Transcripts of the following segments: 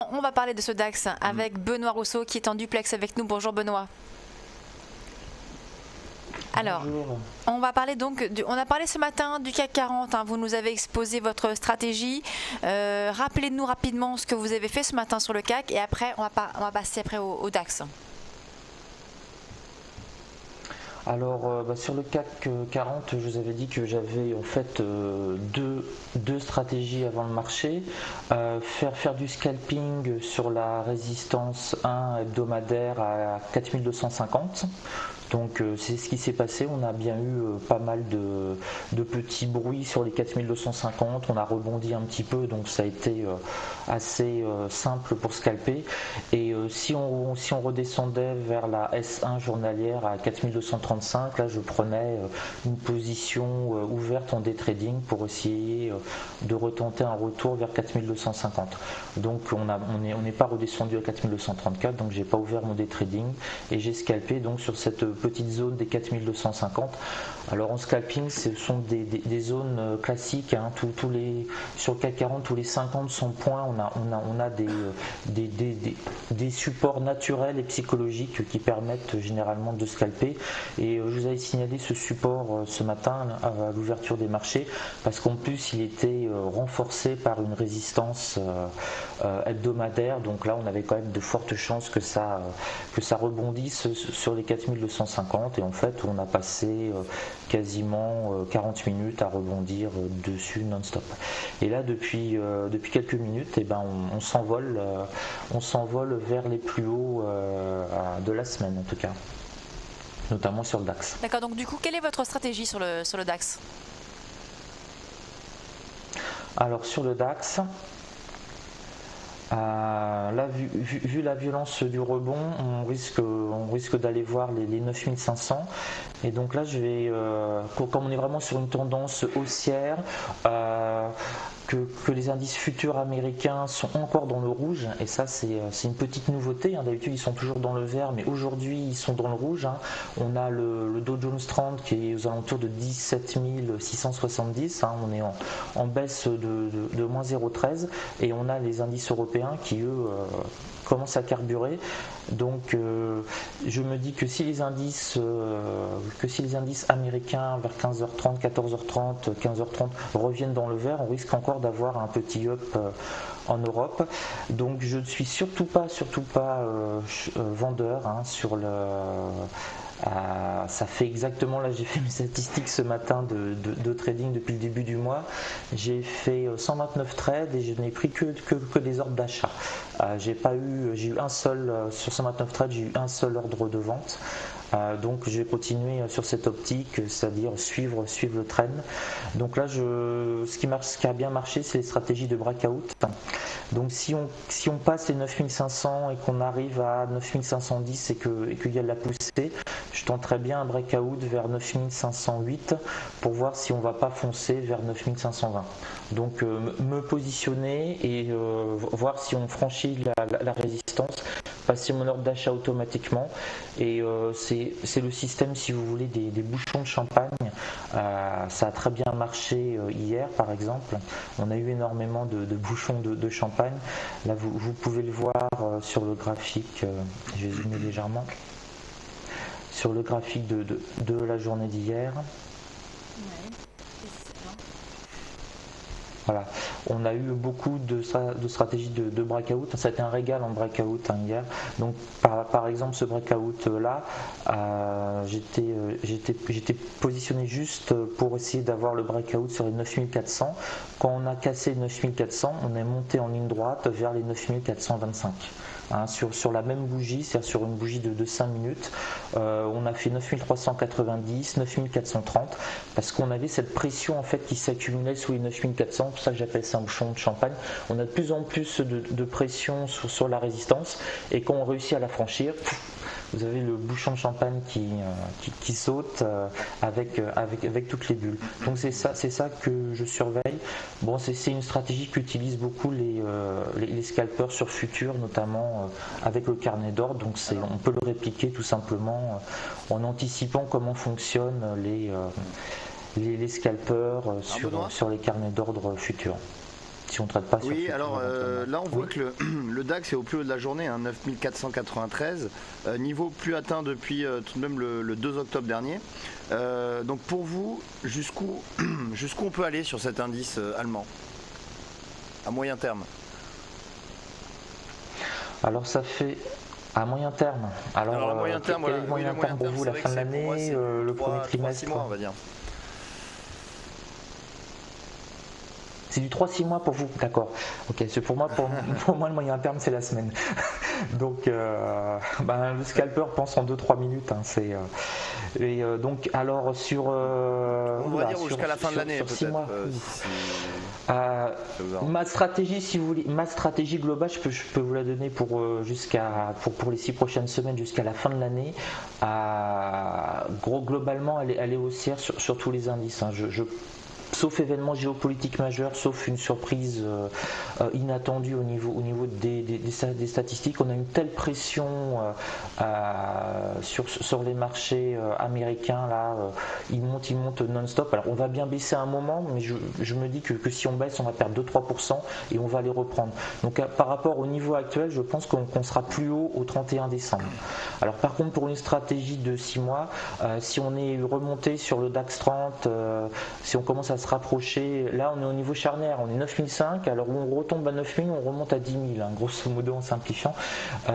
On va parler de ce DAX avec Benoît Rousseau qui est en duplex avec nous. Bonjour Benoît. Alors, Bonjour. on va parler donc, on a parlé ce matin du CAC 40, hein, vous nous avez exposé votre stratégie. Rappelez-nous rapidement ce que vous avez fait ce matin sur le CAC et après on va passer après au DAX. Alors sur le CAC 40, je vous avais dit que j'avais en fait deux stratégies avant le marché. Faire du scalping sur la résistance 1 hebdomadaire à 4250. Donc c'est ce qui s'est passé, on a bien eu pas mal de petits bruits sur les 4250, on a rebondi un petit peu, donc ça a été assez simple pour scalper. Et si on redescendait vers la S1 journalière à 4235, là je prenais une position ouverte en day trading pour essayer de retenter un retour vers 4250. Donc on n'est pas redescendu à 4234, donc j'ai pas ouvert mon day trading et j'ai scalpé donc sur cette petite zone des 4250. Alors en scalping, ce sont des zones classiques, hein, sur le CAC 40, tous les 50-100 points, on a des supports naturels et psychologiques qui permettent généralement de scalper. Et je vous avais signalé ce support ce matin à l'ouverture des marchés, parce qu'en plus il était renforcé par une résistance hebdomadaire, donc là on avait quand même de fortes chances que ça rebondisse sur les 4250, et en fait on a passé quasiment 40 minutes à rebondir dessus non-stop. Et là depuis quelques minutes, on s'envole vers les plus hauts de la semaine en tout cas, notamment sur le DAX. D'accord, donc du coup quelle est votre stratégie sur le DAX? Alors sur le DAX, là, vu la violence du rebond, on risque d'aller voir les 9500. Et donc là, comme on est vraiment sur une tendance haussière, que les indices futurs américains sont encore dans le rouge, et ça c'est une petite nouveauté, hein. D'habitude ils sont toujours dans le vert, mais aujourd'hui ils sont dans le rouge, hein. On a le Dow Jones 30 qui est aux alentours de 17 670, hein. On est en baisse de moins 0,13, et on a les indices européens qui eux commencent à carburer. Donc je me dis que si les indices américains vers 15h30, 14h30, 15h30 reviennent dans le vert, on risque encore d'avoir un petit up en Europe. Donc je ne suis surtout pas vendeur, hein, sur le... ça fait exactement, là j'ai fait mes statistiques ce matin de trading depuis le début du mois. J'ai fait 129 trades et je n'ai pris que des ordres d'achat. J'ai eu un seul, sur 129 trades, j'ai eu un seul ordre de vente. Donc je vais continuer sur cette optique, c'est-à-dire suivre le trend. Donc là, ce qui a bien marché, c'est les stratégies de breakout. Donc si on passe les 9500 et qu'on arrive à 9510 et qu'il y a de la poussée, je tenterai bien un breakout vers 9508 pour voir si on ne va pas foncer vers 9520. Donc me positionner et voir si on franchit la résistance, passer mon ordre d'achat automatiquement, et c'est le système, si vous voulez, des bouchons de champagne. Ça a très bien marché hier par exemple, on a eu énormément de bouchons de champagne. Là vous pouvez le voir sur le graphique, je vais zoomer légèrement sur le graphique de la journée d'hier. Voilà, on a eu beaucoup de stratégies de breakout. Ça a été un régal en breakout, hein, hier. Donc par exemple ce breakout là, j'étais positionné juste pour essayer d'avoir le breakout sur les 9400. Quand on a cassé les 9400, on est monté en ligne droite vers les 9425. Hein, sur la même bougie, c'est-à-dire sur une bougie de 5 minutes, on a fait 9390, 9430, parce qu'on avait cette pression en fait qui s'accumulait sous les 9400. C'est pour ça que j'appelle ça un bouchon de champagne. On a de plus en plus de pression sur la résistance, et quand on réussit à la franchir, vous avez le bouchon de champagne qui saute avec toutes les bulles. Donc c'est ça que je surveille. Bon, c'est une stratégie qu'utilisent beaucoup les scalpers sur futur, notamment avec le carnet d'ordre. Donc on peut le répliquer tout simplement en anticipant comment fonctionnent les scalpers sur les carnets d'ordre futurs. si on ne traite pas sur Oui, ce alors tour, là on voit que le DAX est au plus haut de la journée, 9493, niveau plus atteint depuis tout de même le 2 octobre dernier. Donc pour vous, jusqu'où on peut aller sur cet indice allemand à moyen terme? Alors ça fait à moyen terme. Alors à moyen terme, quel est voilà. le moyen terme pour vous, la fin de l'année, le premier 3-6 trimestre? mois, on va dire. C'est du 3-6 mois pour vous, d'accord. Ok, c'est pour moi, pour moi le moyen terme c'est la semaine. Donc le scalper pense en 2-3 minutes. Donc alors sur on va dire jusqu'à la fin de l'année peut-être. Ma stratégie, si vous voulez, ma stratégie globale, je peux vous la donner pour les 6 prochaines semaines jusqu'à la fin de l'année. Globalement, elle est haussière sur tous les indices. Sauf événement géopolitique majeur, sauf une surprise inattendue au niveau des statistiques. On a une telle pression sur les marchés américains, là, ils montent non-stop. Alors on va bien baisser à un moment, mais je me dis que si on baisse, on va perdre 2-3% et on va les reprendre. Donc par rapport au niveau actuel, je pense qu'on sera plus haut au 31 décembre. Alors par contre, pour une stratégie de 6 mois, si on est remonté sur le DAX 30, si on commence à se rapprocher, là on est au niveau charnière, on est 9005, alors où on retombe à 9000, on remonte à 10 000, grosso modo en simplifiant.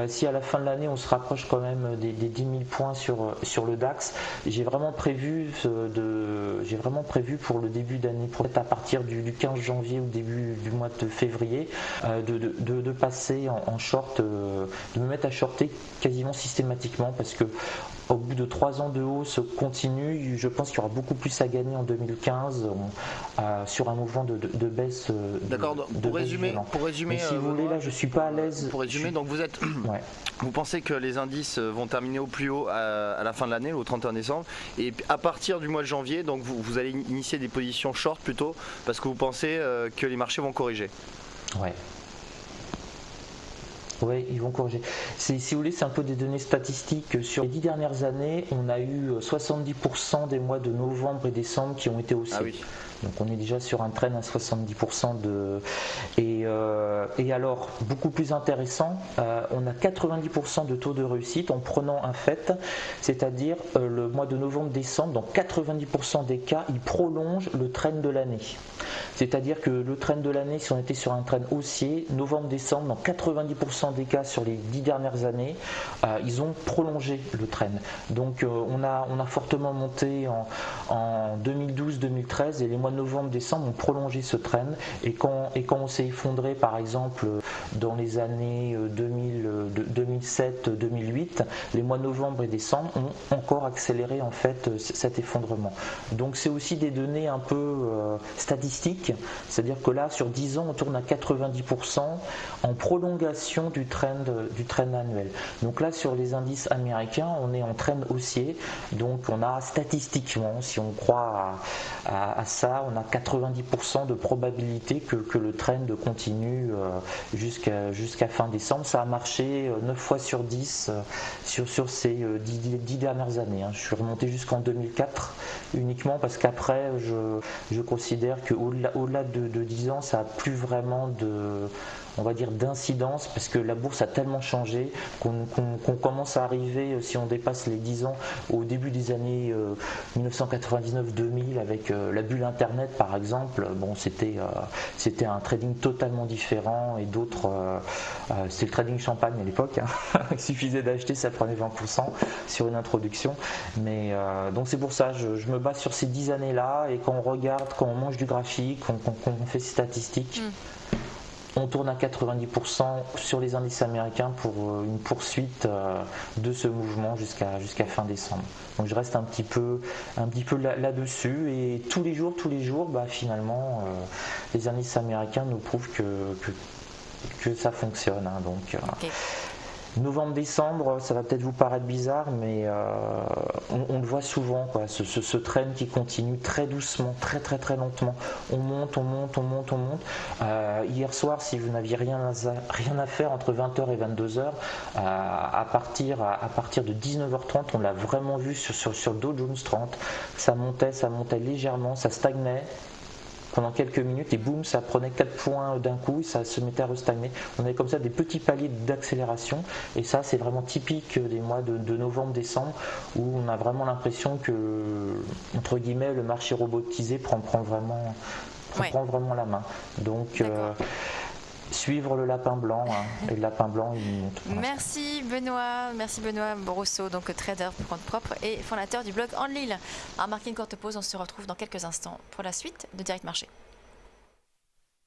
Si à la fin de l'année on se rapproche quand même des 10 000 points sur le DAX, j'ai vraiment prévu pour le début d'année, peut-être à partir du 15 janvier ou début du mois de février, de passer en short, de me mettre à shorter quasiment systématiquement, parce que au bout de 3 ans de hausse continue, je pense qu'il y aura beaucoup plus à gagner en 2015 sur un mouvement de baisse. D'accord, pour résumer, mais si vous voulez, là je suis pas à l'aise. Pour résumer, donc vous êtes, vous pensez que les indices vont terminer au plus haut à la fin de l'année, au 31 décembre, et à partir du mois de janvier, donc vous allez initier des positions short plutôt, parce que vous pensez que les marchés vont corriger. Ouais. Oui, ils vont corriger. Si vous voulez, c'est un peu des données statistiques. Sur les 10 dernières années, on a eu 70% des mois de novembre et décembre qui ont été haussés. Ah oui. Donc on est déjà sur un trend à 70% et alors beaucoup plus intéressant, on a 90% de taux de réussite en prenant un fait, c'est-à-dire le mois de novembre-décembre, dans 90% des cas, il prolonge le trend de l'année. C'est-à-dire que le trend de l'année, si on était sur un trend haussier, novembre-décembre, dans 90% des cas sur les 10 dernières années, ils ont prolongé le trend. Donc on a fortement monté en 2012-2013 et les mois de novembre-décembre ont prolongé ce trend, et quand on s'est effondré par exemple dans les années 2007-2008, les mois de novembre et décembre ont encore accéléré en fait cet effondrement. Donc c'est aussi des données un peu statistiques, c'est-à-dire que là sur 10 ans on tourne à 90% en prolongation du trend annuel. Donc là sur les indices américains on est en trend haussier, donc on a statistiquement, si on croit à ça, on a 90% de probabilité que le trend continue jusqu'à fin décembre. Ça a marché 9 fois sur 10 sur ces 10 dernières années. Je suis remonté jusqu'en 2004 uniquement parce qu'après je considère qu'au-delà de 10 ans ça n'a plus vraiment on va dire d'incidence, parce que la bourse a tellement changé qu'on commence à arriver, si on dépasse les 10 ans, au début des années 1999-2000 avec la bulle internet par exemple. Bon, c'était un trading totalement différent, et d'autres c'était le trading champagne à l'époque, il suffisait d'acheter, ça prenait 20% sur une introduction, mais donc c'est pour ça je me base sur ces 10 années là, et quand on regarde, quand on mange du graphique, quand on fait ces statistiques, on tourne à 90% sur les indices américains pour une poursuite de ce mouvement jusqu'à fin décembre. Donc je reste un petit peu là-dessus, et tous les jours, finalement, les indices américains nous prouvent que ça fonctionne. Donc, okay. Novembre-décembre, ça va peut-être vous paraître bizarre, mais on le voit souvent, quoi, ce trend qui continue très doucement, très très très lentement. On monte. Hier soir, si vous n'aviez rien à faire entre 20h et 22h, à partir de 19h30, on l'a vraiment vu sur le Dow Jones 30. Ça montait légèrement, ça stagnait. pendant quelques minutes et boum, ça prenait 4 points d'un coup et ça se mettait à restagner. On avait comme ça des petits paliers d'accélération et ça c'est vraiment typique des mois de novembre-décembre où on a vraiment l'impression que, entre guillemets, le marché robotisé prend vraiment la main. Donc suivre le lapin blanc, et le lapin blanc il monte. Merci Benoît Rousseau, donc trader pour compte propre et fondateur du blog En Lille. Alors marquez une courte pause, on se retrouve dans quelques instants pour la suite de Direct Marché.